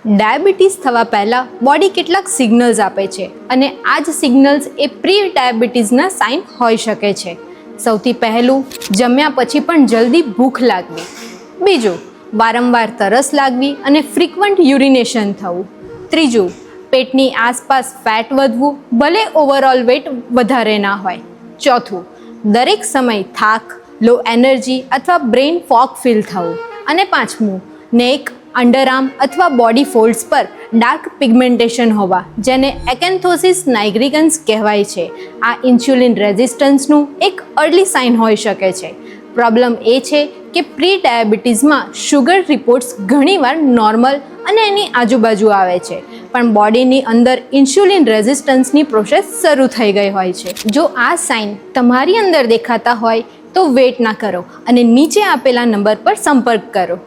Diabetes થવા પહેલાં body કેટલાક સિગ્નલ્સ આપે છે અને આ જ સિગ્નલ્સ એ પ્રી ડાયાબિટીસના સાઇન હોઈ શકે છે. સૌથી પહેલું, જમ્યા પછી પણ જલ્દી ભૂખ લાગવી. બીજું, વારંવાર તરસ લાગવી અને ફ્રીક્વન્ટ યુરિનેશન થવું. ત્રીજું, પેટની આસપાસ ફેટ વધવું ભલે ઓવરઓલ વેટ વધારે ના હોય. ચોથું, દરેક સમય થાક, લો એનર્જી અથવા બ્રેઇન ફોગ ફીલ થવું. અને પાંચમું, નેક, અંડરઆર્મ અથવા બોડી ફોલ્ડ્સ પર ડાર્ક પિગમેન્ટેશન હોવા, જેને એકેન્થોસિસ નાઇગ્રિગન્સ કહેવાય છે. આ ઇન્સ્યુલિન રેઝિસ્ટન્સનું એક અર્લી સાઇન હોઈ શકે છે. પ્રોબ્લેમ એ છે કે પ્રી ડાયાબિટીસમાં શુગર રિપોર્ટ્સ ઘણીવાર નોર્મલ અને એની આજુબાજુ આવે છે, પણ બોડીની અંદર ઇન્સ્યુલિન રેઝિસ્ટન્સની પ્રોસેસ શરૂ થઈ ગઈ હોય છે. જો આ સાઇન તમારી અંદર દેખાતા હોય તો વેઇટ ના કરો અને નીચે આપેલા નંબર પર સંપર્ક કરો.